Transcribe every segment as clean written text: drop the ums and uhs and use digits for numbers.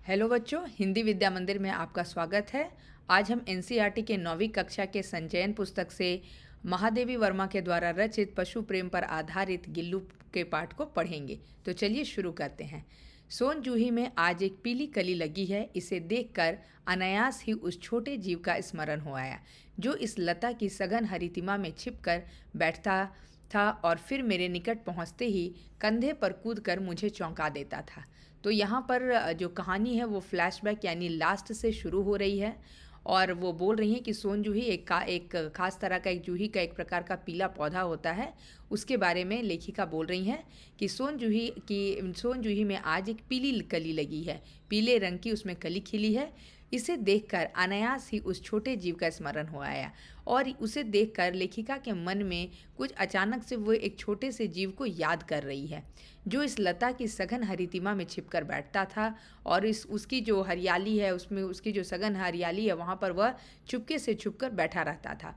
Hello बच्चों, हिंदी विद्या मंदिर में आपका स्वागत है। आज हम एनसीईआरटी के 9वीं कक्षा के संचयन पुस्तक से महादेवी वर्मा के द्वारा रचित पशु प्रेम पर आधारित गिल्लू के पाठ को पढ़ेंगे। तो चलिए शुरू करते हैं। सोन जूही में आज एक पीली कली लगी है। इसे देखकर अनायास ही उस छोटे जीव का स्मरण हो आया जो इस लता की सघन हरितिमा में छिपकर बैठता था और फिर मेरे निकट पहुंचते ही कंधे पर कूदकर मुझे चौंका देता था। तो यहाँ पर जो कहानी है वो फ्लैशबैक यानी लास्ट से शुरू हो रही है और वो बोल रही हैं कि सोन जूही एक खास तरह का एक जूही का एक प्रकार का पीला पौधा होता है। उसके बारे में लेखिका बोल रही हैं कि सोन जूही में आज एक पीली कली लगी है, पीले रंग की उसमें कली खिली है। इसे देखकर अनायास ही उस छोटे जीव का स्मरण हो आया और उसे देखकर लेखिका के मन में कुछ अचानक से वो एक छोटे से जीव को याद कर रही है जो इस लता की सघन हरितिमा में छिपकर बैठता था और उसकी जो हरियाली है उसमें उसकी जो सघन हरियाली है वहाँ पर वह चुपके से छुपकर बैठा रहता था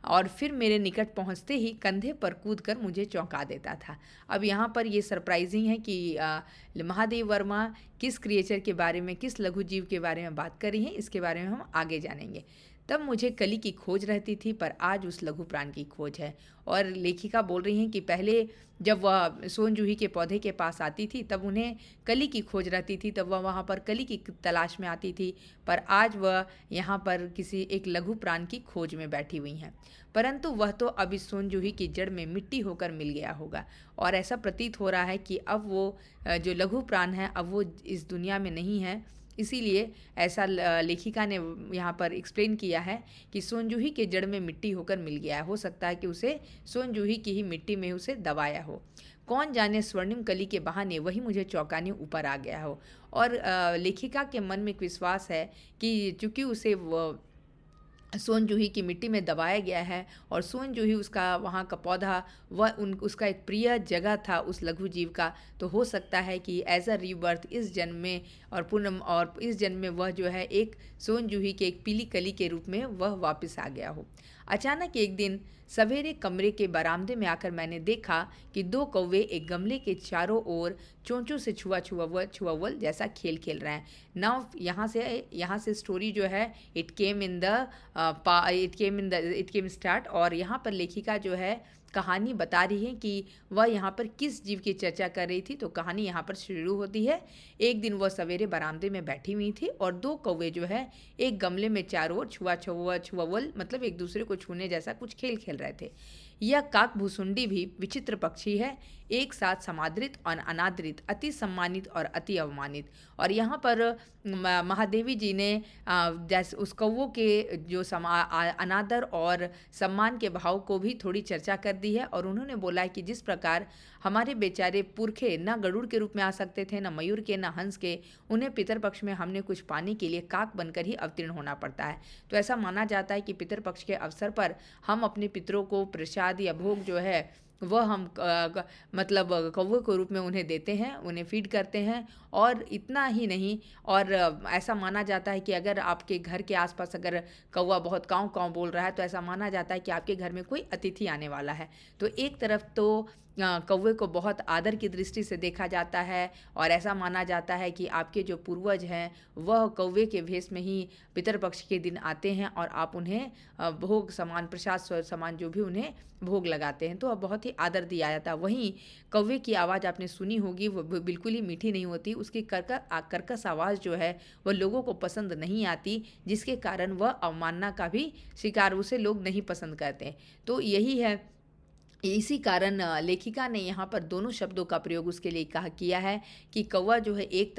और फिर मेरे निकट पहुंचते ही कंधे पर कूदकर मुझे चौंका देता था। अब यहाँ पर ये सरप्राइजिंग है कि महादेव वर्मा किस क्रिएचर के बारे में, किस लघु जीव के बारे में बात कर रही हैं, इसके बारे में हम आगे जानेंगे। तब मुझे कली की खोज रहती थी पर आज उस लघु प्राण की खोज है। और लेखिका बोल रही हैं कि पहले जब वह सोन जूही के पौधे के पास आती थी तब उन्हें कली की खोज रहती थी, तब वह वहाँ पर कली की तलाश में आती थी, पर आज वह यहाँ पर किसी एक लघु प्राण की खोज में बैठी हुई हैं। परंतु वह तो अब इस सोन जूही की जड़ में मिट्टी होकर मिल गया होगा और ऐसा प्रतीत हो रहा है कि अब वो जो लघु प्राण है अब वो इस दुनिया में नहीं है। इसीलिए ऐसा लेखिका ने यहाँ पर एक्सप्लेन किया है कि सोन जूही के जड़ में मिट्टी होकर मिल गया है। हो सकता है कि उसे सोन जूही की ही मिट्टी में उसे दबाया हो। कौन जाने स्वर्णिम कली के बहाने वही मुझे चौंकाने ऊपर आ गया हो। और लेखिका के मन में एक विश्वास है कि चूंकि उसे सोन जूही की मिट्टी में दबाया गया है और सोन जूही उसका वहाँ का पौधा उसका एक प्रिय जगह था उस लघु जीव का, तो हो सकता है कि एज अ रीबर्थ इस जन्म में और इस जन्म में वह जो है एक सोन जूही के एक पीली कली के रूप में वह वापस आ गया हो। अचानक एक दिन सवेरे कमरे के बरामदे में आकर मैंने देखा कि दो कौवे एक गमले के चारों ओर चोंचों से छुअव्वल जैसा खेल खेल रहे हैं। नाउ यहाँ से स्टोरी जो है इट केम स्टार्ट और यहाँ पर लेखिका जो है कहानी बता रही है कि वह यहाँ पर किस जीव की चर्चा कर रही थी। तो कहानी यहाँ पर शुरू होती है। एक दिन वह सवेरे बरामदे में बैठी हुई थी और दो कौवे जो है एक गमले में चारों ओर छुअव्वल मतलब एक दूसरे को छूने जैसा कुछ खेल खेल रहे थे। यह काक भूसुंडी भी विचित्र पक्षी है, एक साथ समादृत और अनादृत, अति सम्मानित और अति अवमानित। और यहाँ पर महादेवी जी ने जैसे उस कौवों के जो अनादर और सम्मान के भाव को भी थोड़ी चर्चा कर दी है और उन्होंने बोला है कि जिस प्रकार हमारे बेचारे पुरखे न गरुड़ के रूप में आ सकते थे, न मयूर के, न हंस के, उन्हें पितरपक्ष में हमने कुछ पाने के लिए काक बनकर ही अवतीर्ण होना पड़ता है। तो ऐसा माना जाता है कि पितरपक्ष के अवसर पर हम अपने पितरों को प्रसाद या भोग जो है वह हम मतलब कौवे के रूप में उन्हें देते हैं, उन्हें फीड करते हैं। और इतना ही नहीं, और ऐसा माना जाता है कि अगर आपके घर के आसपास अगर कौवा बहुत काँव काँव बोल रहा है तो ऐसा माना जाता है कि आपके घर में कोई अतिथि आने वाला है। तो एक तरफ तो कौवे को बहुत आदर की दृष्टि से देखा जाता है और ऐसा माना जाता है कि आपके जो पूर्वज हैं वह कौवे के भेष में ही पितरपक्ष के दिन आते हैं और आप उन्हें भोग समान, प्रसाद समान जो भी उन्हें भोग लगाते हैं, तो अब बहुत ही आदर दिया जाता है। वहीं कौवे की आवाज़ आपने सुनी होगी, वो बिल्कुल ही मीठी नहीं होती। उसकी कर्कश आवाज़ जो है वह लोगों को पसंद नहीं आती, जिसके कारण वह अवमानना का भी शिकार, उसे लोग नहीं पसंद करते। तो यही है, इसी कारण लेखिका ने यहाँ पर दोनों शब्दों का प्रयोग उसके लिए किया है कि कौवा जो है एक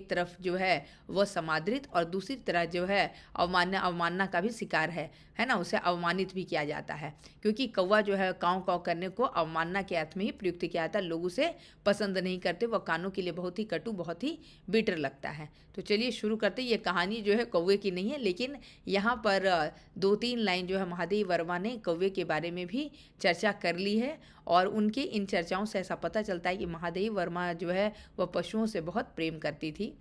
तरफ जो है वह समादृत और दूसरी तरफ जो है अवमानना का भी शिकार है ना, उसे अवमानित भी किया जाता है। क्योंकि कौवा जो है काँव काँव करने को अवमानना के अर्थ में ही प्रयुक्त किया जाता है। लोग उसे पसंद नहीं करते, वह कानों के लिए बहुत ही कटु, बहुत ही बिटर लगता है। तो चलिए शुरू करते। ये कहानी जो है कौवे की नहीं है, लेकिन यहाँ पर 2-3 लाइन जो है महादेव वर्मा ने कौवे के बारे में भी चर्चा कर ली है और उनके इन चर्चाओं से ऐसा पता चलता है कि महादेव वर्मा जो है वह पशुओं से बहुत प्रेम करती थी।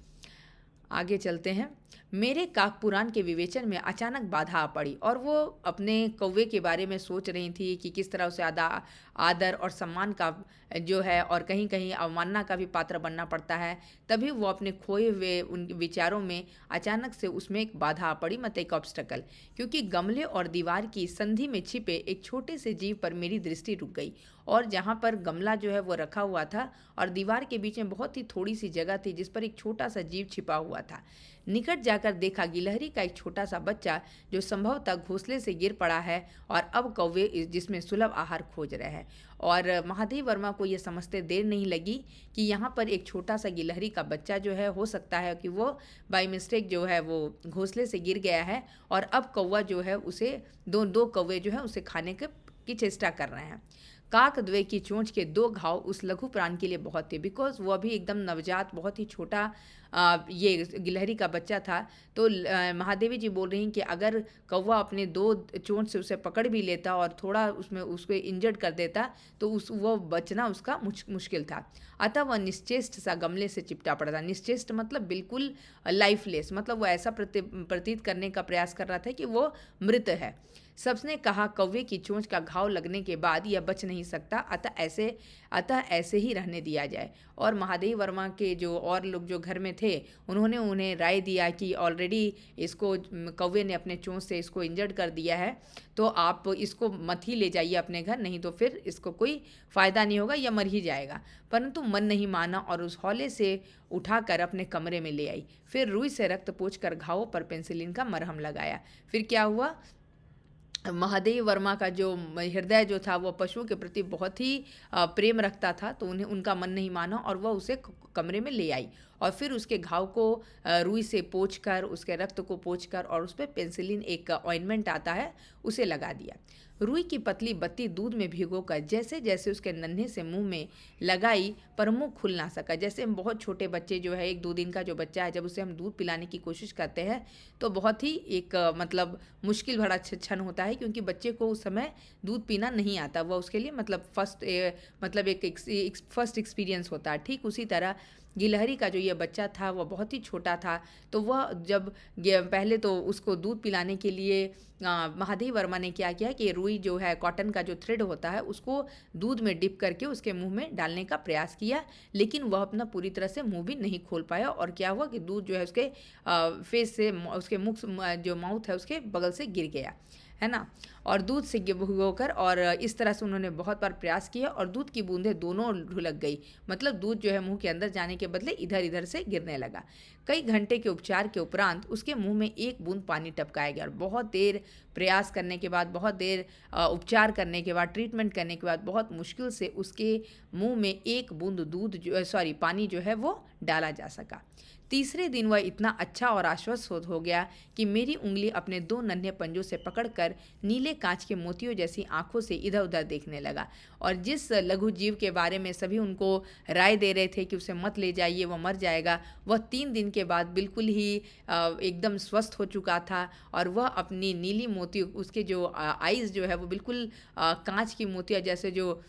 आगे चलते हैं। मेरे काकपुराण के विवेचन में अचानक बाधा आ पड़ी और वो अपने कौवे के बारे में सोच रही थी कि किस तरह उसे आदर और सम्मान का जो है और कहीं कहीं अवमानना का भी पात्र बनना पड़ता है। तभी वो अपने खोए हुए उन विचारों में अचानक से उसमें एक बाधा आ पड़ी, मतलब एक ऑब्स्टकल, क्योंकि गमले और दीवार की संधि में छिपे एक छोटे से जीव पर मेरी दृष्टि रुक गई। और जहाँ पर गमला जो है वो रखा हुआ था और दीवार के बीच में बहुत ही थोड़ी सी जगह थी जिस पर एक छोटा सा जीव छिपा हुआ था। निकट जाकर देखा गिलहरी का एक छोटा सा बच्चा जो संभवतः घोंसले से गिर पड़ा है और अब कौवे जिसमें सुलभ आहार खोज रहे हैं। और महादेव वर्मा को ये समझते देर नहीं लगी कि यहाँ पर एक छोटा सा गिलहरी का बच्चा जो है हो सकता है कि वो बाय मिस्टेक जो है वो घोंसले से गिर गया है और अब कौवा जो है उसे दो कौवे जो है उसे खाने की चेष्टा कर रहे हैं। काकद्वय की चोंच के 2 घाव उस लघु प्राण के लिए बहुत थे, बिकॉज वो अभी एकदम नवजात बहुत ही छोटा ये गिलहरी का बच्चा था। तो महादेवी जी बोल रही हैं कि अगर कौवा अपने 2 चोंच से उसे पकड़ भी लेता और थोड़ा उसमें उसको इंजर्ड कर देता तो वो बचना उसका मुश्किल था। अतः वह निश्चेष्ट सा गमले से चिपटा पड़ा था। निश्चेष्ट मतलब बिल्कुल लाइफलेस, मतलब वो ऐसा प्रतीत करने का प्रयास कर रहा था कि वो मृत है। सबने कहा कौवे की चोंच का घाव लगने के बाद यह बच नहीं सकता, अतः ऐसे ही रहने दिया जाए। और महादेव वर्मा के जो और लोग जो घर में थे उन्होंने उन्हें राय दिया कि ऑलरेडी इसको कौवे ने अपने चोंच से इसको इंजर्ड कर दिया है, तो आप इसको मत ही ले जाइए अपने घर, नहीं तो फिर इसको कोई फ़ायदा नहीं होगा, या मर ही जाएगा। परंतु मन नहीं माना और उस हौले से उठाकर अपने कमरे में ले आई। फिर रुई से रक्त पोंछकर घावों पर पेंसिलिन का मरहम लगाया। फिर क्या हुआ, महादेव वर्मा का जो हृदय जो था वो पशुओं के प्रति बहुत ही प्रेम रखता था, तो उन्हें उनका मन नहीं माना और वह उसे कमरे में ले आई और फिर उसके घाव को रुई से पोंछकर उसके रक्त को पोंछकर और उस पर पेंसिलिन एक ऑइंटमेंट आता है उसे लगा दिया। रुई की पतली बत्ती दूध में भिगोकर जैसे जैसे उसके नन्हे से मुंह में लगाई पर मुंह खुल ना सका। जैसे हम बहुत छोटे बच्चे जो है 1-2 दिन का जो बच्चा है जब उसे हम दूध पिलाने की कोशिश करते हैं तो बहुत ही एक मतलब मुश्किल भरा क्षण होता है, क्योंकि बच्चे को उस समय दूध पीना नहीं आता, वह उसके लिए मतलब एक फर्स्ट एक्सपीरियंस होता है। ठीक उसी तरह गिलहरी का जो ये बच्चा था वह बहुत ही छोटा था, तो वह जब पहले तो उसको दूध पिलाने के लिए महादेव वर्मा ने क्या किया कि रुई जो है कॉटन का जो थ्रेड होता है उसको दूध में डिप करके उसके मुंह में डालने का प्रयास किया, लेकिन वह अपना पूरी तरह से मुंह भी नहीं खोल पाया और क्या हुआ कि दूध जो है उसके फेस से उसके मुख जो माउथ है उसके बगल से गिर गया, है ना। और दूध से भिगोकर और इस तरह से उन्होंने बहुत बार प्रयास किया और दूध की बूंदें दोनों ढुलक गई, मतलब दूध जो है मुंह के अंदर जाने के बदले इधर इधर से गिरने लगा। कई घंटे के उपचार के उपरांत उसके मुंह में एक बूंद पानी टपकाया गया और बहुत देर प्रयास करने के बाद, बहुत देर उपचार करने के बाद, ट्रीटमेंट करने के बाद बहुत मुश्किल से उसके मुंह में एक बूंद पानी जो है वो डाला जा सका। तीसरे दिन वह इतना अच्छा और आश्वस्त हो गया कि मेरी उंगली अपने 2 नन्हे पंजों से पकड़कर नीले कांच के मोतियों जैसी आंखों से इधर उधर देखने लगा। और जिस लघु जीव के बारे में सभी उनको राय दे रहे थे कि उसे मत ले जाइए, वह मर जाएगा, वह 3 दिन के बाद बिल्कुल ही एकदम स्वस्थ हो चुका था और वह अपनी नीली मोती उसके जो आइज़ जो है वो बिल्कुल कांच की मोतियाँ जैसे जो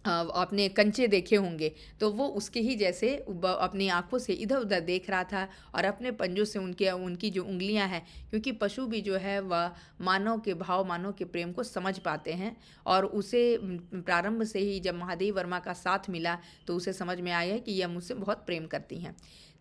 आपने कंचे देखे होंगे, तो वो उसके ही जैसे अपनी आंखों से इधर उधर देख रहा था और अपने पंजों से उनकी जो उंगलियां हैं, क्योंकि पशु भी जो है वह मानव के भाव, मानव के प्रेम को समझ पाते हैं और उसे प्रारंभ से ही जब महादेव वर्मा का साथ मिला तो उसे समझ में आया कि यह मुझसे बहुत प्रेम करती हैं।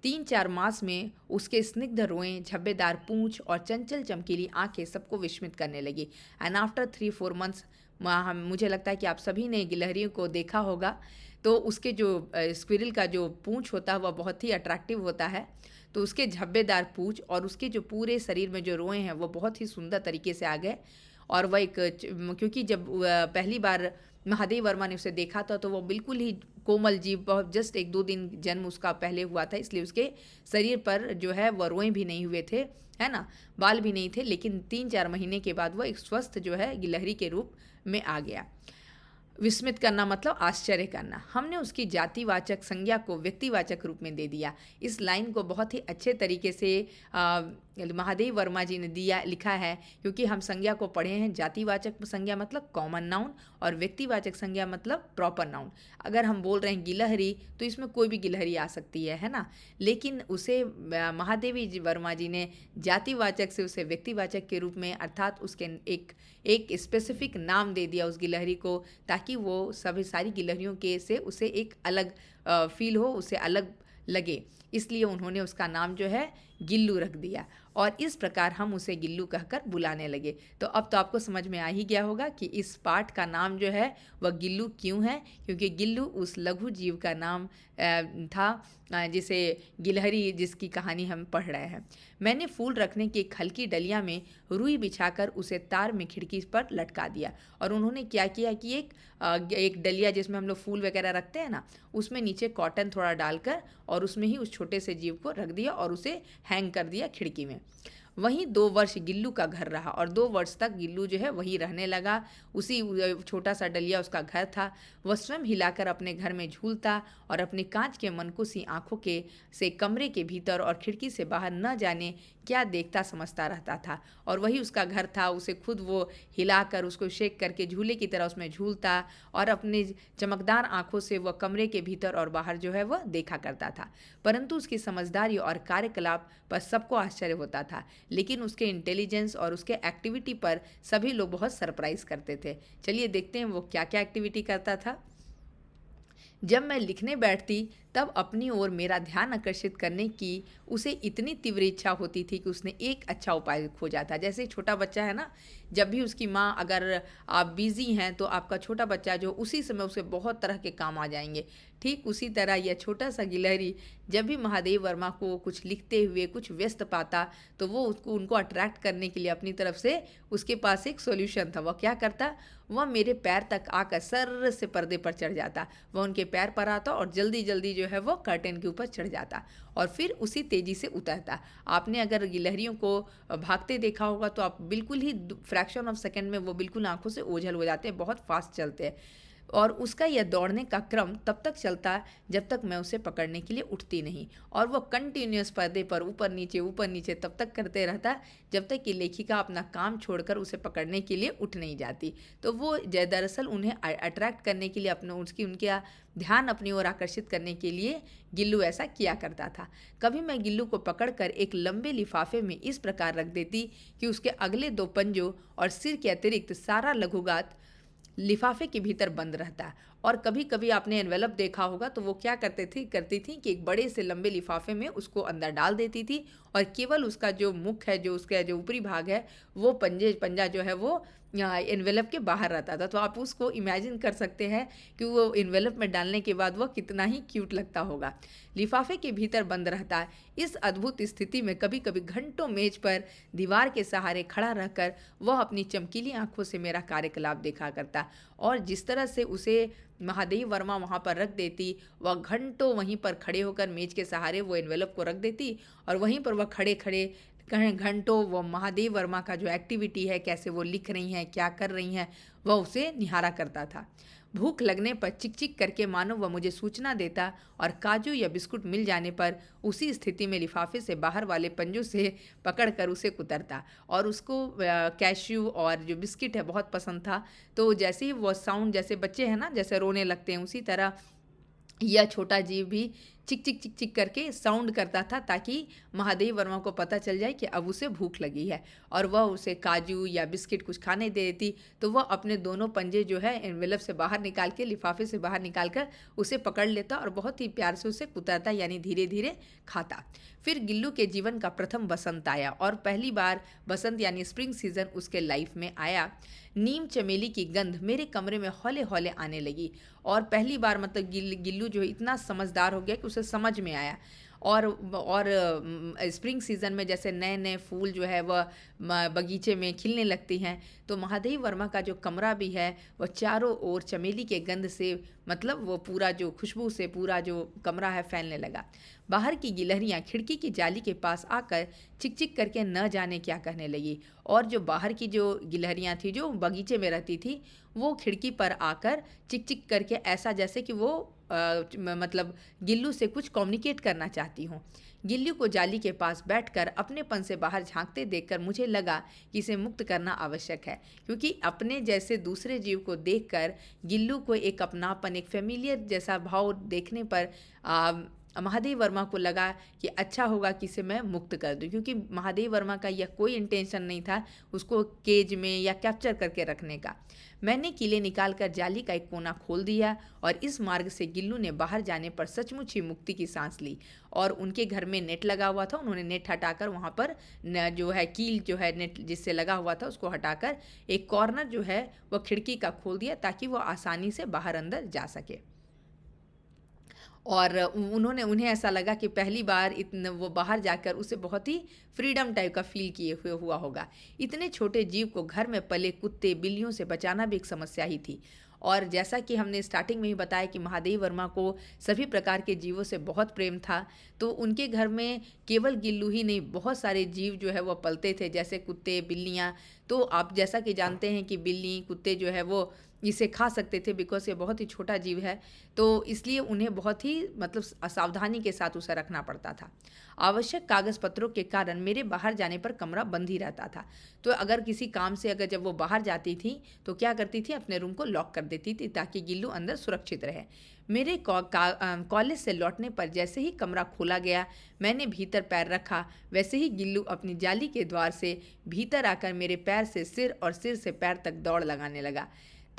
3-4 मास में उसके स्निग्ध रोएं, झब्बेदार पूंछ और चंचल चमकीली आंखें सबको विस्मित करने लगी। एंड आफ्टर 3-4 मंथ्स मुझे लगता है कि आप सभी ने गिलहरियों को देखा होगा, तो उसके जो स्क्विरल का जो पूंछ होता है वह बहुत ही अट्रैक्टिव होता है, तो उसके झब्बेदार पूंछ और उसके जो पूरे शरीर में जो रोए हैं वो बहुत ही सुंदर तरीके से आ गए। और वह क्योंकि जब पहली बार महादेव वर्मा ने उसे देखा था तो वो बिल्कुल ही कोमल जीव, बहुत जस्ट 1-2 दिन जन्म उसका पहले हुआ था, इसलिए उसके शरीर पर जो है वह रोए भी नहीं हुए थे, है ना, बाल भी नहीं थे, लेकिन 3-4 महीने के बाद वह एक स्वस्थ जो है गिलहरी के रूप में आ गया। विस्मित करना मतलब आश्चर्य करना। हमने उसकी जातिवाचक संज्ञा को व्यक्तिवाचक रूप में दे दिया। इस लाइन को बहुत ही अच्छे तरीके से महादेव वर्मा जी ने लिखा है, क्योंकि हम संज्ञा को पढ़े हैं। जातिवाचक संज्ञा मतलब कॉमन नाउन और व्यक्तिवाचक संज्ञा मतलब प्रॉपर नाउन। अगर हम बोल रहे हैं गिलहरी, तो इसमें कोई भी गिलहरी आ सकती है ना। लेकिन उसे महादेवी वर्मा जी ने जातिवाचक से उसे व्यक्तिवाचक के रूप में, अर्थात उसके एक स्पेसिफिक नाम दे दिया उस गिलहरी को, ताकि वो सभी सारी गिलहरियों के से उसे एक अलग फील हो, उसे अलग लगे। इसलिए उन्होंने उसका नाम जो है गिल्लू रख दिया, और इस प्रकार हम उसे गिल्लू कहकर बुलाने लगे। तो अब तो आपको समझ में आ ही गया होगा कि इस पाठ का नाम जो है वह गिल्लू क्यों है, क्योंकि गिल्लू उस लघु जीव का नाम था जिसे गिलहरी, जिसकी कहानी हम पढ़ रहे हैं। मैंने फूल रखने की एक हल्की डलिया में रुई बिछाकर उसे तार में खिड़की पर लटका दिया। और उन्होंने क्या किया कि एक डलिया जिसमें हम लोग फूल वगैरह रखते हैं ना, उसमें नीचे कॉटन थोड़ा डालकर और उसमें ही उस छोटे से जीव को रख दिया और उसे हैंग कर दिया खिड़की में। वहीं 2 वर्ष गिल्लू का घर रहा, और 2 वर्ष तक गिल्लू जो है वहीं रहने लगा। उसी छोटा सा डलिया उसका घर था। वह स्वयं हिलाकर अपने घर में झूलता और अपनी कांच के मनकुसी आंखों के से कमरे के भीतर और खिड़की से बाहर न जाने क्या देखता समझता रहता था। और वही उसका घर था। उसे खुद वो हिलाकर, उसको शेक करके झूले की तरह उसमें झूलता और अपने चमकदार आंखों से वह कमरे के भीतर और बाहर जो है वह देखा करता था। परंतु उसकी समझदारी और कार्यकलाप पर सबको आश्चर्य होता था, लेकिन उसके इंटेलिजेंस और उसके एक्टिविटी पर सभी लोग बहुत सरप्राइज करते थे। चलिए देखते हैं वो क्या क्या एक्टिविटी करता था। जब मैं लिखने बैठती, तब अपनी ओर मेरा ध्यान आकर्षित करने की उसे इतनी तीव्र इच्छा होती थी कि उसने एक अच्छा उपाय खोजा था। जैसे छोटा बच्चा है ना, जब भी उसकी माँ, अगर आप बिज़ी हैं तो आपका छोटा बच्चा जो उसी समय उसे बहुत तरह के काम आ जाएंगे। ठीक उसी तरह यह छोटा सा गिलहरी जब भी महादेव वर्मा को कुछ लिखते हुए कुछ व्यस्त पाता, तो वो उनको अट्रैक्ट करने के लिए अपनी तरफ से उसके पास एक सॉल्यूशन था। वह क्या करता, वह मेरे पैर तक आकर सर्र से पर्दे पर चढ़ जाता। वह उनके पैर पर आता और जल्दी जल्दी जो है वो कर्टेन के ऊपर चढ़ जाता और फिर उसी तेज़ी से उतरता। आपने अगर गिलहरियों को भागते देखा होगा तो आप बिल्कुल ही फ्रैक्शन ऑफ सेकंड में वो बिल्कुल आंखों से ओझल हो जाते हैं, बहुत फास्ट चलते हैं। और उसका यह दौड़ने का क्रम तब तक चलता जब तक मैं उसे पकड़ने के लिए उठती नहीं, और वह कंटिन्यूस पर्दे पर ऊपर नीचे तब तक करते रहता जब तक कि लेखिका अपना काम छोड़कर उसे पकड़ने के लिए उठ नहीं जाती। तो वो दरअसल उन्हें अट्रैक्ट करने के लिए उनके ध्यान अपनी ओर आकर्षित करने के लिए गिल्लू ऐसा किया करता था। कभी मैं गिल्लू को पकड़कर एक लंबे लिफाफे में इस प्रकार रख देती कि उसके अगले 2 पंजों और सिर के अतिरिक्त सारा लघुगात लिफाफे के भीतर बंद रहता। और कभी कभी आपने एनवेलप देखा होगा तो वो क्या करती थी कि एक बड़े से लंबे लिफाफे में उसको अंदर डाल देती थी, और केवल उसका जो मुख है, जो उसका जो ऊपरी भाग है, वो पंजा जो है वो एनवेलप के बाहर रहता था। तो आप उसको इमेजिन कर सकते हैं कि वो एनवेलप में डालने के बाद वह कितना ही क्यूट लगता होगा। लिफाफे के भीतर बंद रहता है। इस अद्भुत स्थिति में कभी कभी घंटों मेज पर दीवार के सहारे खड़ा रहकर वह अपनी चमकीली आंखों से मेरा कार्यकलाप देखा करता, और जिस तरह से उसे महादेव वर्मा वहाँ पर रख देती, वह घंटों वहीं पर खड़े होकर मेज के सहारे वो एनवेलप को रख देती, और वहीं पर वह खड़े खड़े घंटों वो महादेव वर्मा का जो एक्टिविटी है, कैसे वो लिख रही हैं, क्या कर रही हैं, वह उसे निहारा करता था। भूख लगने पर चिक चिक करके मानो वह मुझे सूचना देता, और काजू या बिस्कुट मिल जाने पर उसी स्थिति में लिफाफे से बाहर वाले पंजों से पकड़कर उसे कुतरता। और उसको कैश्यू और जो बिस्किट है बहुत पसंद था। तो जैसे ही वो साउंड, जैसे बच्चे हैं ना जैसे रोने लगते हैं, उसी तरह यह छोटा जीव भी चिक चिक चिक चिक करके साउंड करता था, ताकि महादेव वर्मा को पता चल जाए कि अब उसे भूख लगी है, और वह उसे काजू या बिस्किट कुछ खाने दे देती। तो वह अपने दोनों पंजे जो है एनवेलप से बाहर निकाल के, लिफाफे से बाहर निकाल कर उसे पकड़ लेता और बहुत ही प्यार से उसे कुतरता, यानी धीरे धीरे खाता। फिर गिल्लू के जीवन का प्रथम बसंत आया, और पहली बार बसंत यानी स्प्रिंग सीजन उसके लाइफ में आया। नीम चमेली की गंध मेरे कमरे में हौले हौले आने लगी, और पहली बार मतलब गिल्लू जो इतना समझदार हो गया कि उसे समझ में आया, और स्प्रिंग सीज़न में जैसे नए नए फूल जो है वह बगीचे में खिलने लगती हैं, तो महादेवी वर्मा का जो कमरा भी है वह चारों ओर चमेली के गंध से, मतलब वो पूरा जो खुशबू से पूरा जो कमरा है फैलने लगा। बाहर की गिलहरियां खिड़की की जाली के पास आकर चिक चिक करके न जाने क्या कहने लगी, और जो बाहर की जो गिलहरियां थी जो बगीचे में रहती थी वो खिड़की पर आकर चिक चिक करके ऐसा जैसे कि वो मतलब गिल्लू से कुछ कम्युनिकेट करना चाहती हूँ। गिल्लू को जाली के पास बैठकर अपनेपन से बाहर झांकते देखकर मुझे लगा कि इसे मुक्त करना आवश्यक है, क्योंकि अपने जैसे दूसरे जीव को देखकर गिल्लू को एक अपनापन, एक फेमिलियर जैसा भाव देखने पर महादेव वर्मा को लगा कि अच्छा होगा कि इसे मैं मुक्त कर दूं, क्योंकि महादेव वर्मा का यह कोई इंटेंशन नहीं था उसको केज में या कैप्चर करके रखने का। मैंने कीले निकालकर जाली का एक कोना खोल दिया और इस मार्ग से गिल्लू ने बाहर जाने पर सचमुच ही मुक्ति की सांस ली। और उनके घर में नेट लगा हुआ था, उन्होंने नेट हटाकर वहाँ पर जो है कील जो है नेट जिससे लगा हुआ था उसको हटाकर एक कॉर्नर जो है वह खिड़की का खोल दिया ताकि वो आसानी से बाहर अंदर जा सके। और उन्हें ऐसा लगा कि पहली बार इतने वो बाहर जाकर उसे बहुत ही फ्रीडम टाइप का फील किए हुए हुआ होगा। इतने छोटे जीव को घर में पले कुत्ते बिल्लियों से बचाना भी एक समस्या ही थी। और जैसा कि हमने स्टार्टिंग में ही बताया कि महादेव वर्मा को सभी प्रकार के जीवों से बहुत प्रेम था, तो उनके घर में केवल गिल्लू ही नहीं बहुत सारे जीव जो है वो पलते थे, जैसे कुत्ते बिल्लियाँ। तो आप जैसा कि जानते हैं कि बिल्ली कुत्ते जो है वो इसे खा सकते थे, बिकॉज ये बहुत ही छोटा जीव है, तो इसलिए उन्हें बहुत ही मतलब सावधानी के साथ उसे रखना पड़ता था। आवश्यक कागज़ पत्रों के कारण मेरे बाहर जाने पर कमरा बंद ही रहता था। तो अगर किसी काम से अगर जब वो बाहर जाती थी तो क्या करती थी, अपने रूम को लॉक कर देती थी ताकि गिल्लू अंदर सुरक्षित रहे। मेरे कॉलेज से लौटने पर जैसे ही कमरा खोला गया, मैंने भीतर पैर रखा, वैसे ही गिल्लू अपनी जाली के द्वार से भीतर आकर मेरे पैर से सिर और सिर से पैर तक दौड़ लगाने लगा।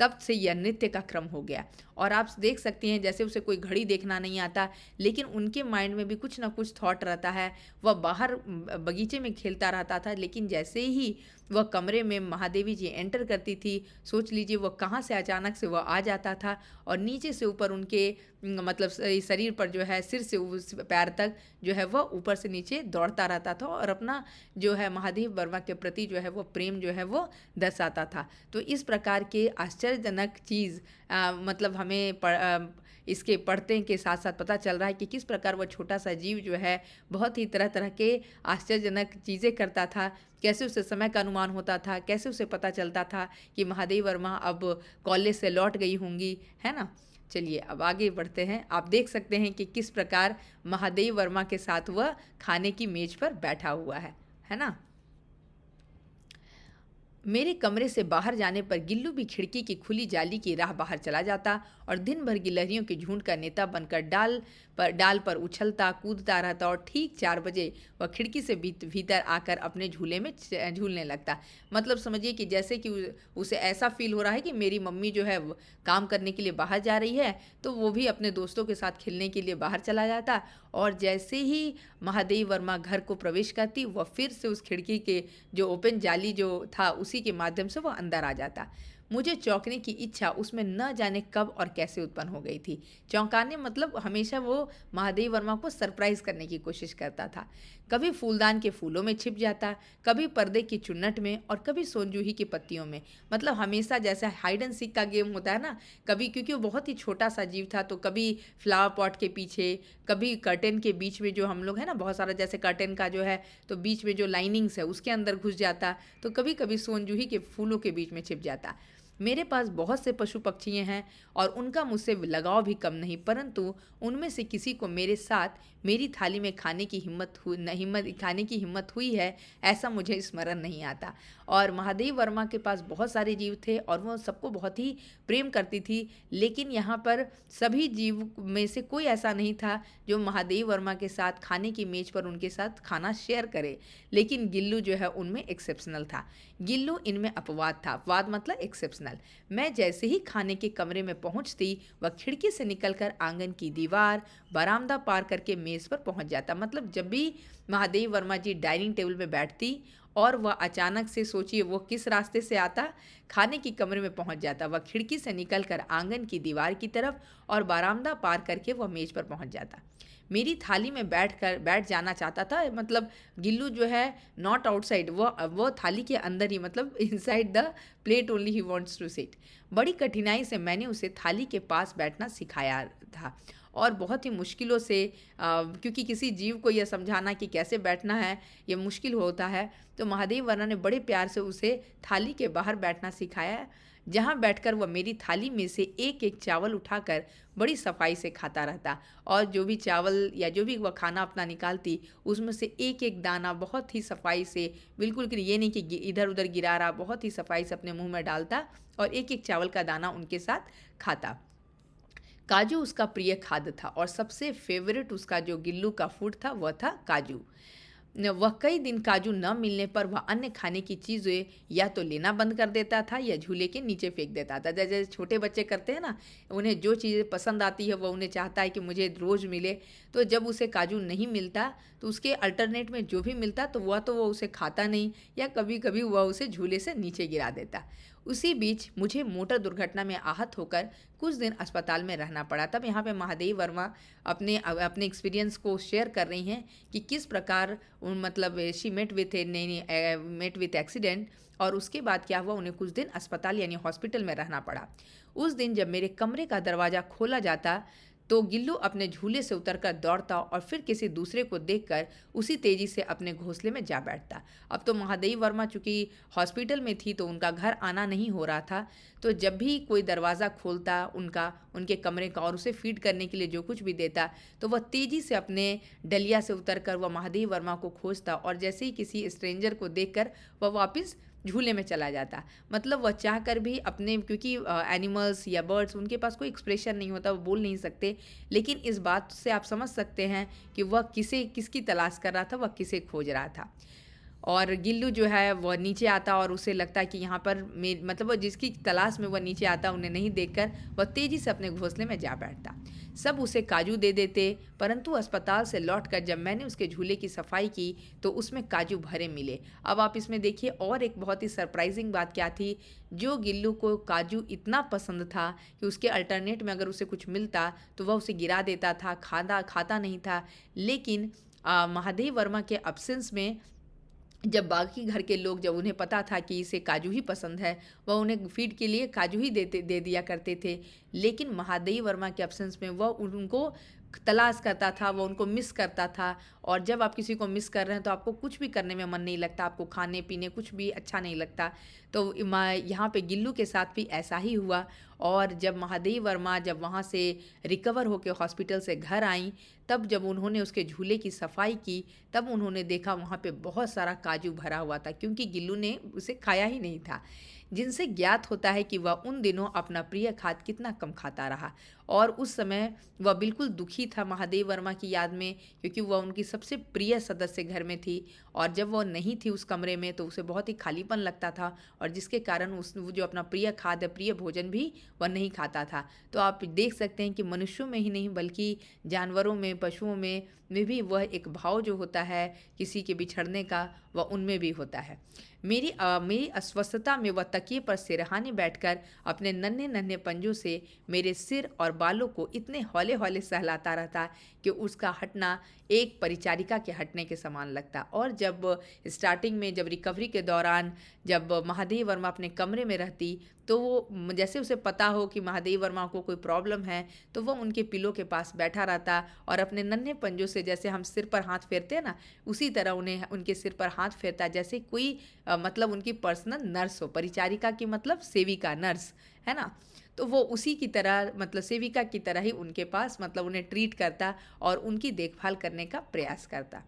तब से यह नृत्य का क्रम हो गया। और आप देख सकती हैं जैसे उसे कोई घड़ी देखना नहीं आता, लेकिन उनके माइंड में भी कुछ ना कुछ थॉट रहता है। वह बाहर बगीचे में खेलता रहता था, लेकिन जैसे ही वह कमरे में महादेवी जी एंटर करती थी, सोच लीजिए वह कहाँ से अचानक से वह आ जाता था और नीचे से ऊपर उनके मतलब शरीर पर जो है सिर से उस पैर तक जो है वह ऊपर से नीचे दौड़ता रहता था और अपना जो है महादेव वर्मा के प्रति जो है वो प्रेम जो है वो दर्शाता था। तो इस प्रकार के आश्चर्यजनक चीज़ मतलब हमें इसके पढ़ते के साथ साथ पता चल रहा है कि किस प्रकार वह छोटा सा जीव जो है बहुत ही तरह तरह के आश्चर्यजनक चीज़ें करता था, कैसे उसे समय का अनुमान होता था, कैसे उसे पता चलता था कि महादेवी वर्मा अब कॉलेज से लौट गई होंगी, है ना। चलिए अब आगे बढ़ते हैं। आप देख सकते हैं कि किस प्रकार महादेवी वर्मा के साथ वह खाने की मेज पर बैठा हुआ है ना। मेरे कमरे से बाहर जाने पर गिल्लू भी खिड़की की खुली जाली की राह बाहर चला जाता और दिन भर गिलहरियों के झुंड का नेता बनकर डाल पर उछलता कूदता रहता और ठीक 4 बजे वह खिड़की से भीतर आकर अपने झूले में झूलने लगता। मतलब समझिए कि जैसे कि उसे ऐसा फील हो रहा है कि मेरी मम्मी जो है काम करने के लिए बाहर जा रही है, तो वो भी अपने दोस्तों के साथ खेलने के लिए बाहर चला जाता। और जैसे ही महादेवी वर्मा घर को प्रवेश करती, वह फिर से उस खिड़की के जो ओपन जाली जो था उसी के माध्यम से वह अंदर आ जाता। मुझे चौंकने की इच्छा उसमें न जाने कब और कैसे उत्पन्न हो गई थी। चौंकाने मतलब हमेशा वो महादेवी वर्मा को सरप्राइज करने की कोशिश करता था। कभी फूलदान के फूलों में छिप जाता, कभी पर्दे की चुन्नट में और कभी सोनजूही की पत्तियों में। मतलब हमेशा जैसा हाइड एंड सीक का गेम होता है ना, कभी क्योंकि वो बहुत ही छोटा सा जीव था तो कभी फ्लावर पॉट के पीछे, कभी कर्टेन के बीच में जो हम लोग है ना बहुत सारा जैसे कर्टेन का जो है तो बीच में जो लाइनिंग्स है उसके अंदर घुस जाता, तो कभी कभी सोनजूही के फूलों के बीच में छिप जाता। मेरे पास बहुत से पशु पक्षी हैं और उनका मुझसे लगाव भी कम नहीं, परंतु उनमें से किसी को मेरे साथ मेरी थाली में खाने की हिम्मत हुई है ऐसा मुझे स्मरण नहीं आता। और महादेवी वर्मा के पास बहुत सारे जीव थे और वो सबको बहुत ही प्रेम करती थी, लेकिन यहाँ पर सभी जीव में से कोई ऐसा नहीं था जो महादेवी वर्मा के साथ खाने की मेज पर उनके साथ खाना शेयर करे। लेकिन गिल्लू जो है उनमें एक्सेप्शनल था। गिल्लू इनमें अपवाद था। अपवाद मतलब एक्सेप्शनल। मैं जैसे ही खाने के कमरे में पहुंचती, वह खिड़की से निकलकर आंगन की दीवार बरामदा पार करके मेज पर पहुंच जाता। मतलब जब भी महादेवी वर्मा जी डाइनिंग टेबल में बैठती और वह अचानक से सोचिए वो किस रास्ते से आता, खाने की कमरे में पहुंच जाता। वह खिड़की से निकलकर आंगन की दीवार की तरफ और बरामदा पार करके वह मेज पर पहुंच जाता। मेरी थाली में बैठ जाना चाहता था। मतलब गिल्लू जो है नॉट आउटसाइड, वो थाली के अंदर ही, मतलब इनसाइड द प्लेट ओनली ही वांट्स टू सिट। बड़ी कठिनाई से मैंने उसे थाली के पास बैठना सिखाया था और बहुत ही मुश्किलों से क्योंकि किसी जीव को यह समझाना कि कैसे बैठना है ये मुश्किल होता है, तो महादेव वर्मा ने बड़े प्यार से उसे थाली के बाहर बैठना सिखाया, जहाँ बैठकर वह मेरी थाली में से एक एक चावल उठाकर बड़ी सफाई से खाता रहता और जो भी चावल या जो भी वह खाना अपना निकालती उसमें से एक एक दाना बहुत ही सफाई से, बिल्कुल कि ये नहीं कि इधर उधर गिरा रहा, बहुत ही सफाई से अपने मुंह में डालता और एक एक चावल का दाना उनके साथ खाता। काजू उसका प्रिय खाद्य था और सबसे फेवरेट उसका जो गिल्लू का फूड था वह था काजू। वह कई दिन काजू न मिलने पर वह अन्य खाने की चीज़ें या तो लेना बंद कर देता था या झूले के नीचे फेंक देता था। जैसे छोटे बच्चे करते हैं ना, उन्हें जो चीज़ें पसंद आती है वह उन्हें चाहता है कि मुझे रोज़ मिले, तो जब उसे काजू नहीं मिलता तो उसके अल्टरनेट में जो भी मिलता तो वह उसे खाता नहीं या कभी कभी वह उसे झूले से नीचे गिरा देता। उसी बीच मुझे मोटर दुर्घटना में आहत होकर कुछ दिन अस्पताल में रहना पड़ा। तब यहाँ पे महादेव वर्मा अपने अपने एक्सपीरियंस को शेयर कर रही हैं कि किस प्रकार मतलब शी मेट विथ एक्सीडेंट और उसके बाद क्या हुआ, उन्हें कुछ दिन अस्पताल यानी हॉस्पिटल में रहना पड़ा। उस दिन जब मेरे कमरे का दरवाज़ा खोला जाता तो गिल्लू अपने झूले से उतरकर दौड़ता और फिर किसी दूसरे को देखकर उसी तेजी से अपने घोंसले में जा बैठता। अब तो महादेव वर्मा चूंकि हॉस्पिटल में थी तो उनका घर आना नहीं हो रहा था, तो जब भी कोई दरवाज़ा खोलता उनके कमरे का और उसे फीड करने के लिए जो कुछ भी देता तो वह तेज़ी से अपने डलिया से उतरकर वह महादेव वर्मा को खोजता और जैसे ही किसी स्ट्रेंजर को देखकर वह वापस झूले में चला जाता। मतलब वह चाह कर भी अपने, क्योंकि एनिमल्स या बर्ड्स उनके पास कोई एक्सप्रेशन नहीं होता, वो बोल नहीं सकते, लेकिन इस बात से आप समझ सकते हैं कि वह किसकी तलाश कर रहा था, वह किसे खोज रहा था। और गिल्लू जो है वह नीचे आता और उसे लगता है कि यहाँ पर मतलब वह जिसकी तलाश में वह नीचे आता उन्हें नहीं देखकर वह तेज़ी से अपने घोंसले में जा बैठता। सब उसे काजू दे देते, परंतु अस्पताल से लौटकर जब मैंने उसके झूले की सफाई की तो उसमें काजू भरे मिले। अब आप इसमें देखिए और एक बहुत ही सरप्राइजिंग बात क्या थी, जो गिल्लू को काजू इतना पसंद था कि उसके अल्टरनेट में अगर उसे कुछ मिलता तो वह उसे गिरा देता था, खाता नहीं था। लेकिन महादेव वर्मा के अब्सेंस में जब बाकी घर के लोग, जब उन्हें पता था कि इसे काजू ही पसंद है, वह उन्हें फीड के लिए काजू ही दे दिया करते थे। लेकिन महादेव वर्मा के अब्सेंस में वह उनको तलाश करता था, वह उनको मिस करता था। और जब आप किसी को मिस कर रहे हैं तो आपको कुछ भी करने में मन नहीं लगता, आपको खाने पीने कुछ भी अच्छा नहीं लगता। तो यहाँ पे गिल्लू के साथ भी ऐसा ही हुआ। और जब महादेव वर्मा जब वहाँ से रिकवर होकर हॉस्पिटल से घर आई, तब जब उन्होंने उसके झूले की सफाई की तब उन्होंने देखा वहाँ पे बहुत सारा काजू भरा हुआ था, क्योंकि गिल्लू ने उसे खाया ही नहीं था। जिनसे ज्ञात होता है कि वह उन दिनों अपना प्रिय खाद्य कितना कम खाता रहा। और उस समय वह बिल्कुल दुखी था महादेव वर्मा की याद में, क्योंकि वह उनकी सबसे प्रिय सदस्य घर में थी और जब वह नहीं थी उस कमरे में तो उसे बहुत ही खालीपन लगता था और जिसके कारण वो जो अपना प्रिय खाद्य, प्रिय भोजन भी वह नहीं खाता था। तो आप देख सकते हैं कि मनुष्यों में ही नहीं बल्कि जानवरों में, पशुओं में भी वह एक भाव जो होता है किसी के बिछड़ने का, वह उनमें भी होता है। मेरी अस्वस्थता में वह तकिए पर सिरहाने बैठकर अपने नन्हे नन्हे पंजों से मेरे सिर और बालों को इतने हौले हौले सहलाता रहता कि उसका हटना एक परिचारिका के हटने के समान लगता। और जब स्टार्टिंग में, जब रिकवरी के दौरान जब महादेव वर्मा अपने कमरे में रहती तो वो, जैसे उसे पता हो कि महादेव वर्मा को कोई प्रॉब्लम है, तो वह उनके पिलो के पास बैठा रहता और अपने नन्हे पंजों से, जैसे हम सिर पर हाथ फेरते हैं ना, उसी तरह उन्हें उनके सिर पर हाथ फेरता, जैसे कोई मतलब उनकी पर्सनल नर्स हो। परिचारिका की मतलब सेविका, नर्स है ना, तो वो उसी की तरह, मतलब सेविका की तरह ही उनके पास, मतलब उन्हें ट्रीट करता और उनकी देखभाल करने का प्रयास करता।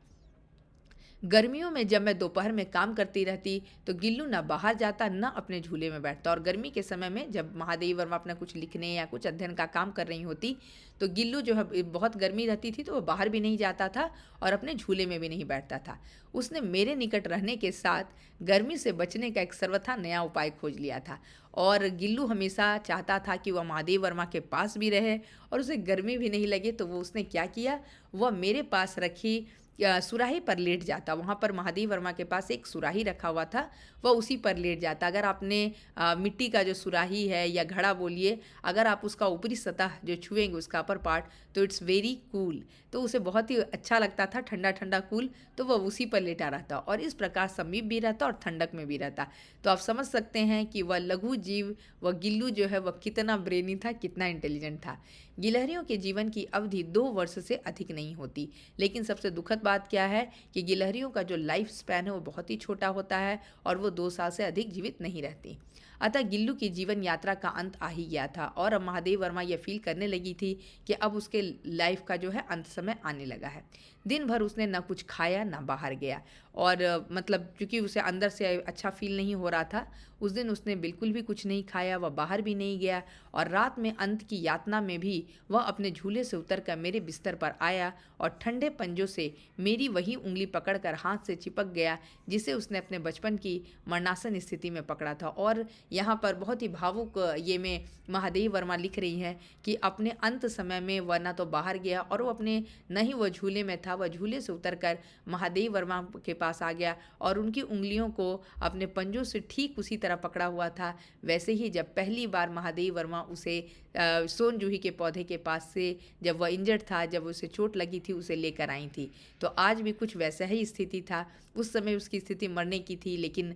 गर्मियों में जब मैं दोपहर में काम करती रहती तो गिल्लू ना बाहर जाता ना अपने झूले में बैठता। और गर्मी के समय में जब महादेव वर्मा अपना कुछ लिखने या कुछ अध्ययन का काम कर रही होती तो गिल्लू जो है, बहुत गर्मी रहती थी तो वो बाहर भी नहीं जाता था और अपने झूले में भी नहीं बैठता था। उसने मेरे निकट रहने के साथ गर्मी से बचने का एक सर्वथा नया उपाय खोज लिया था। और गिल्लू हमेशा चाहता था कि वह महादेव वर्मा के पास भी रहे और उसे गर्मी भी नहीं लगे। तो वो उसने क्या किया, वह मेरे पास रखी सुराही पर लेट जाता। वहाँ पर महादेव वर्मा के पास एक सुराही रखा हुआ था, वह उसी पर लेट जाता। अगर आपने मिट्टी का जो सुराही है या घड़ा बोलिए, अगर आप उसका ऊपरी सतह जो छुएंगे उसका अपर पार्ट, तो इट्स वेरी कूल, तो उसे बहुत ही अच्छा लगता था, ठंडा ठंडा कूल, तो वह उसी पर लेटा रहता और इस प्रकार समीप भी रहता और ठंडक में भी रहता। तो आप समझ सकते हैं कि वह लघु जीव, वह गिल्लू जो है वह कितना ब्रेनी था, कितना इंटेलिजेंट था। गिलहरियों के जीवन की अवधि 2 वर्ष से अधिक नहीं होती, लेकिन सबसे दुखद बात क्या है कि गिलहरियों का जो लाइफ स्पैन है वो बहुत ही छोटा होता है और वो 2 साल से अधिक जीवित नहीं रहती। अतः गिल्लू की जीवन यात्रा का अंत आ ही गया था और अब महादेव वर्मा यह फील करने लगी थी कि अब उसके लाइफ का जो है अंत समय आने लगा है। दिन भर उसने ना कुछ खाया ना बाहर गया और मतलब क्योंकि उसे अंदर से अच्छा फील नहीं हो रहा था, उस दिन उसने बिल्कुल भी कुछ नहीं खाया, वह बाहर भी नहीं गया और रात में अंत की यातना में भी वह अपने झूले से उतरकर मेरे बिस्तर पर आया और ठंडे पंजों से मेरी वही उंगली पकड़कर हाथ से चिपक गया जिसे उसने अपने बचपन की मरणासन स्थिति में पकड़ा था। और यहाँ पर बहुत ही भावुक ये में महादेव वर्मा लिख रही हैं कि अपने अंत समय में वह ना तो बाहर गया और वो अपने न ही वह झूले में था, वह झूले से उतरकर महादेव वर्मा के पास आ गया और उनकी उंगलियों को अपने पंजों से ठीक उसी तरह पकड़ा हुआ था वैसे ही जब पहली बार महादेव वर्मा उसे सोन जूही के पौधे के पास से जब वह इंजर्ड था, जब उसे चोट लगी थी, उसे लेकर आई थी। तो आज भी कुछ वैसा ही स्थिति था। उस समय उसकी स्थिति मरने की थी, लेकिन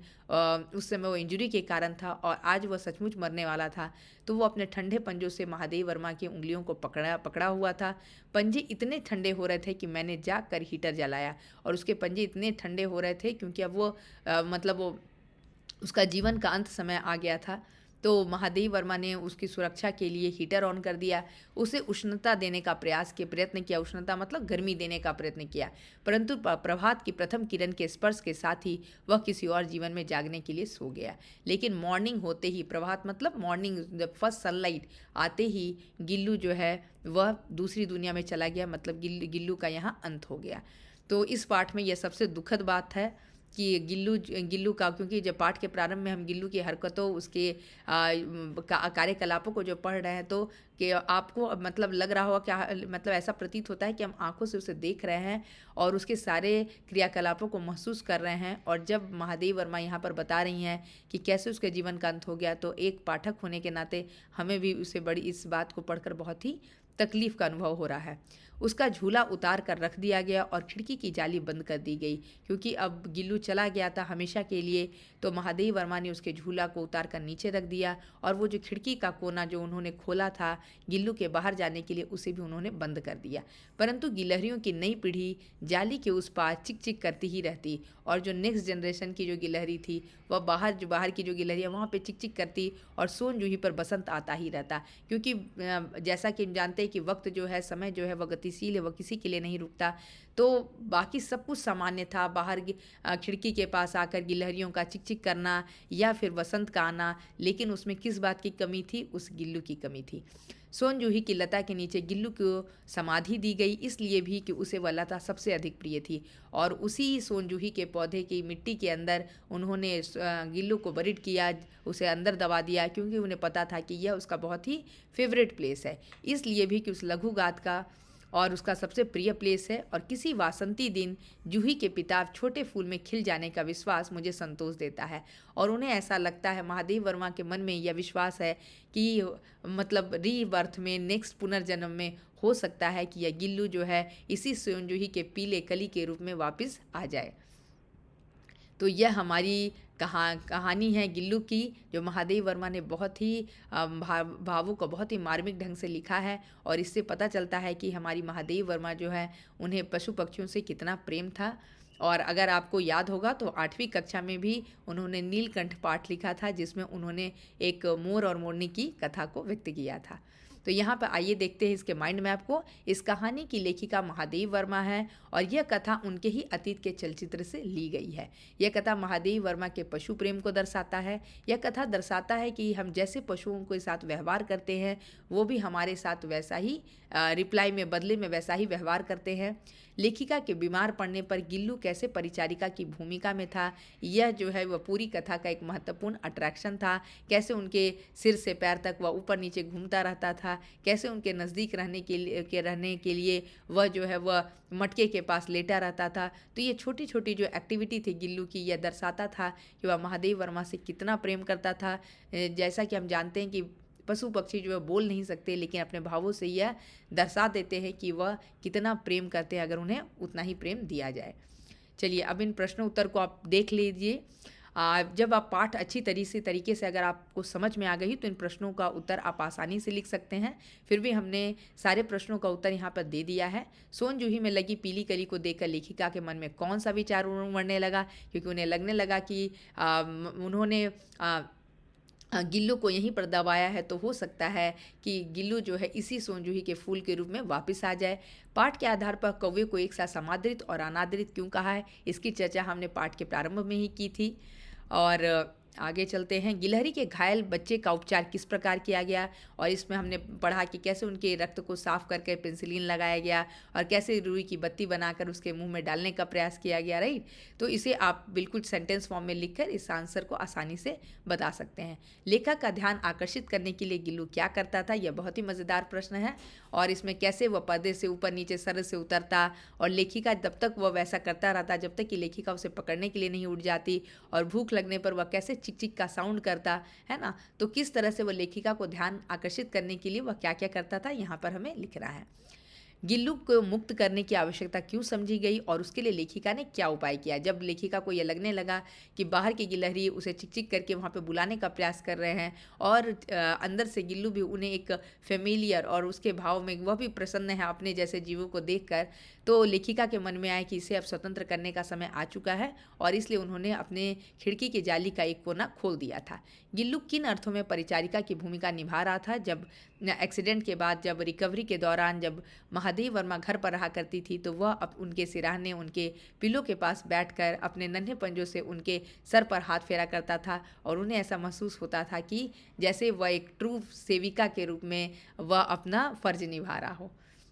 उस समय वो इंजरी के कारण था और आज वह सचमुच मरने वाला था। तो वो अपने ठंडे पंजों से महादेव वर्मा की उंगलियों को पकड़ा हुआ था। पंजे इतने ठंडे हो रहे थे कि मैंने जाकर हीटर जलाया और उसके पंजे इतने ठंडे हो रहे थे क्योंकि अब वो मतलब वो उसका जीवन का अंत समय आ गया था। तो महादेव वर्मा ने उसकी सुरक्षा के लिए हीटर ऑन कर दिया, उसे उष्णता देने का प्रयत्न किया, उष्णता मतलब गर्मी देने का प्रयत्न किया, परंतु प्रभात की प्रथम किरण के स्पर्श के साथ ही वह किसी और जीवन में जागने के लिए सो गया। लेकिन मॉर्निंग होते ही, प्रभात मतलब मॉर्निंग, जब फर्स्ट सनलाइट आते ही गिल्लू जो है वह दूसरी दुनिया में चला गया, मतलब गिल्लू का यहाँ अंत हो गया। तो इस पाठ में यह सबसे दुखद बात है कि गिल्लू का, क्योंकि जब पाठ के प्रारंभ में हम गिल्लू की हरकतों, उसके कार्यकलापों को जो पढ़ रहे हैं, तो कि आपको मतलब लग रहा होगा कि मतलब ऐसा प्रतीत होता है कि हम आंखों से उसे देख रहे हैं और उसके सारे क्रियाकलापों को महसूस कर रहे हैं। और जब महादेव वर्मा यहाँ पर बता रही हैं कि कैसे उसके जीवन का अंत हो गया, तो एक पाठक होने के नाते हमें भी उसे बड़ी इस बात को पढ़कर बहुत ही तकलीफ का अनुभव हो रहा है। उसका झूला उतार कर रख दिया गया और खिड़की की जाली बंद कर दी गई, क्योंकि अब गिल्लू चला गया था हमेशा के लिए। तो महादेव वर्मा ने उसके झूला को उतार कर नीचे रख दिया और वो जो खिड़की का कोना जो उन्होंने खोला था गिल्लू के बाहर जाने के लिए, उसे भी उन्होंने बंद कर दिया। परंतु गिलहरियों की नई पीढ़ी जाली के उस पार चिक चिक करती ही रहती और जो नेक्स्ट जनरेशन की जो गिलहरी थी वह बाहर की जो गिलहरी है वहाँ पे चिक चिक करती और सोन जूही पर बसंत आता ही रहता। क्योंकि जैसा कि हम जानते हैं कि वक्त जो है, समय जो है वह गतिशील है, वह किसी के लिए नहीं रुकता। तो बाकी सब कुछ सामान्य था, बाहर खिड़की के पास आकर गिलहरियों का चिक चिक करना या फिर बसंत का आना, लेकिन उसमें किस बात की कमी थी? उस गिल्लू की कमी थी। सोन जूही की लता के नीचे गिल्लू को समाधि दी गई, इसलिए भी कि उसे वह लता सबसे अधिक प्रिय थी और उसी सोन जूही के पौधे की मिट्टी के अंदर उन्होंने गिल्लू को बरीड किया, उसे अंदर दबा दिया, क्योंकि उन्हें पता था कि यह उसका बहुत ही फेवरेट प्लेस है। इसलिए भी कि उस लघु गाथ का और उसका सबसे प्रिय प्लेस है। और किसी वासंती दिन जूही के पिता छोटे फूल में खिल जाने का विश्वास मुझे संतोष देता है। और उन्हें ऐसा लगता है, महादेव वर्मा के मन में यह विश्वास है कि मतलब रीबर्थ में, नेक्स्ट पुनर्जन्म में हो सकता है कि यह गिल्लू जो है इसी सोन जूही के पीले कली के रूप में वापस आ जाए। तो यह हमारी कहानी है गिल्लू की, जो महादेव वर्मा ने बहुत ही भावों को बहुत ही मार्मिक ढंग से लिखा है। और इससे पता चलता है कि हमारी महादेव वर्मा जो है उन्हें पशु पक्षियों से कितना प्रेम था। और अगर आपको याद होगा तो 8वीं कक्षा में भी उन्होंने नीलकंठ पाठ लिखा था, जिसमें उन्होंने एक मोर और मोरनी की कथा को व्यक्त किया था। तो यहाँ पर आइए देखते हैं इसके माइंड मैप को। इस कहानी की लेखिका महादेव वर्मा है और यह कथा उनके ही अतीत के चलचित्र से ली गई है। यह कथा महादेव वर्मा के पशु प्रेम को दर्शाता है। यह कथा दर्शाता है कि हम जैसे पशुओं के साथ व्यवहार करते हैं वो भी हमारे साथ वैसा ही रिप्लाई में, बदले में वैसा ही व्यवहार करते हैं। लेखिका के बीमार पड़ने पर गिल्लू कैसे परिचारिका की भूमिका में था, यह जो है वह पूरी कथा का एक महत्वपूर्ण अट्रैक्शन था। कैसे उनके सिर से पैर तक वह ऊपर नीचे घूमता रहता था था, कैसे उनके नज़दीक रहने के लिए वह जो है वह मटके के पास लेटा रहता था। तो ये छोटी-छोटी जो एक्टिविटी थी गिल्लू की, यह दर्शाता था कि वह महादेव वर्मा से कितना प्रेम करता था। जैसा कि हम जानते हैं कि पशु पक्षी जो है बोल नहीं सकते, लेकिन अपने भावों से यह दर्शा देते हैं कि वह कितना प्रेम करते हैं, अगर उन्हें उतना ही प्रेम दिया जाए। चलिए अब इन प्रश्न उत्तर को आप देख लीजिए। जब आप पाठ अच्छी तरीके से अगर आपको समझ में आ गई तो इन प्रश्नों का उत्तर आप आसानी से लिख सकते हैं। फिर भी हमने सारे प्रश्नों का उत्तर यहाँ पर दे दिया है। सोन जूही में लगी पीली कली को देखकर लेखिका के मन में कौन सा विचार उमड़ने लगा, क्योंकि उन्हें लगने लगा कि उन्होंने गिल्लू को यहीं पर दबाया है, तो हो सकता है कि गिल्लू जो है इसी सोनजूही के फूल के रूप में वापस आ जाए। पाठ के आधार पर कौवे को एक साथ समादृत और अनादृत क्यों कहा है, इसकी चर्चा हमने पाठ के प्रारंभ में ही की थी। और आगे चलते हैं। गिलहरी के घायल बच्चे का उपचार किस प्रकार किया गया, और इसमें हमने पढ़ा कि कैसे उनके रक्त को साफ करके पेंसिलिन लगाया गया और कैसे रुई की बत्ती बनाकर उसके मुंह में डालने का प्रयास किया गया, राइट। तो इसे आप बिल्कुल सेंटेंस फॉर्म में लिखकर इस आंसर को आसानी से बता सकते हैं। लेखक का ध्यान आकर्षित करने के लिए गिल्लू क्या करता था, यह बहुत ही मज़ेदार प्रश्न है। और इसमें कैसे वह पर्दे से ऊपर नीचे सर से उतरता और लेखिका जब तक वह वैसा करता रहता जब तक कि लेखिका उसे पकड़ने के लिए नहीं उठ जाती, और भूख लगने पर वह कैसे चिक चिक का साउंड करता है ना। तो किस तरह से वह लेखिका को ध्यान आकर्षित करने के लिए वह क्या क्या करता था, यहाँ पर हमें लिखना है। गिल्लू को मुक्त करने की आवश्यकता क्यों समझी गई और उसके लिए लेखिका ने क्या उपाय किया। जब लेखिका को यह लगने लगा कि बाहर की गिलहरी उसे चिक चिक करके वहाँ पे बुलाने का प्रयास कर रहे हैं, और अंदर से गिल्लू भी उन्हें एक फेमिलियर और उसके भाव में वह भी प्रसन्न है अपने जैसे जीवों को देखकर, तो लेखिका के मन में आया कि इसे अब स्वतंत्र करने का समय आ चुका है, और इसलिए उन्होंने अपने खिड़की की जाली का एक कोना खोल दिया था। गिल्लू किन अर्थों में परिचारिका की भूमिका निभा रहा था। जब एक्सीडेंट के बाद, जब रिकवरी के दौरान, जब महादेव वर्मा घर पर रहा करती थी, तो वह अब उनके सिरहाने, उनके पिलो के पास बैठकर अपने नन्हे पंजों से उनके सर पर हाथ फेरा करता था, और उन्हें ऐसा महसूस होता था कि जैसे वह एक ट्रू सेविका के रूप में वह अपना फर्ज निभा रहा हो।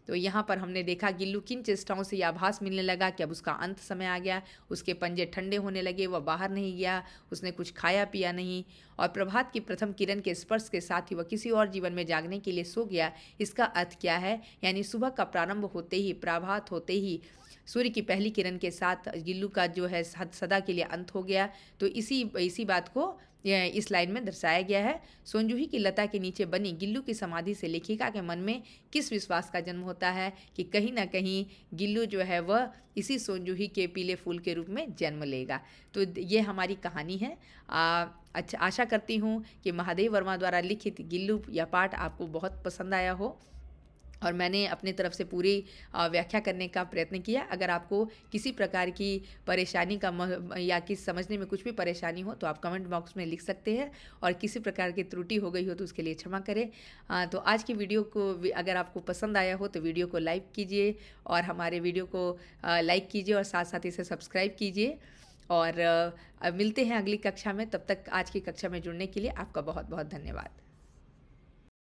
तो यहाँ पर हमने देखा गिल्लू किन चेष्टाओं से यह आभास मिलने लगा कि अब उसका अंत समय आ गया। उसके पंजे ठंडे होने लगे, वह बाहर नहीं गया, उसने कुछ खाया पिया नहीं, और प्रभात की प्रथम किरण के स्पर्श के साथ ही वह किसी और जीवन में जागने के लिए सो गया। इसका अर्थ क्या है, यानी सुबह का प्रारंभ होते ही, प्रभात होते ही, सूर्य की पहली किरण के साथ गिल्लू का जो है सदा के लिए अंत हो गया। तो इसी बात को इस लाइन में दर्शाया गया है। सोनजूही की लता के नीचे बनी गिल्लू की समाधि से लेखिका के मन में किस विश्वास का जन्म होता है कि कहीं ना कहीं गिल्लू जो है वह इसी सोनजूही के पीले फूल के रूप में जन्म लेगा। तो ये हमारी कहानी है। अच्छा, आशा करती हूँ कि महादेव वर्मा द्वारा लिखित गिल्लू यह पाठ आपको बहुत पसंद आया हो, और मैंने अपनी तरफ से पूरी व्याख्या करने का प्रयत्न किया। अगर आपको किसी प्रकार की परेशानी या किस समझने में कुछ भी परेशानी हो तो आप कमेंट बॉक्स में लिख सकते हैं, और किसी प्रकार की त्रुटि हो गई हो तो उसके लिए क्षमा करें। तो आज की वीडियो को अगर आपको पसंद आया हो तो वीडियो को लाइक कीजिए, और हमारे वीडियो को लाइक कीजिए, और साथ साथ इसे सब्सक्राइब कीजिए। और मिलते हैं अगली कक्षा में। तब तक आज की कक्षा में जुड़ने के लिए आपका बहुत बहुत धन्यवाद।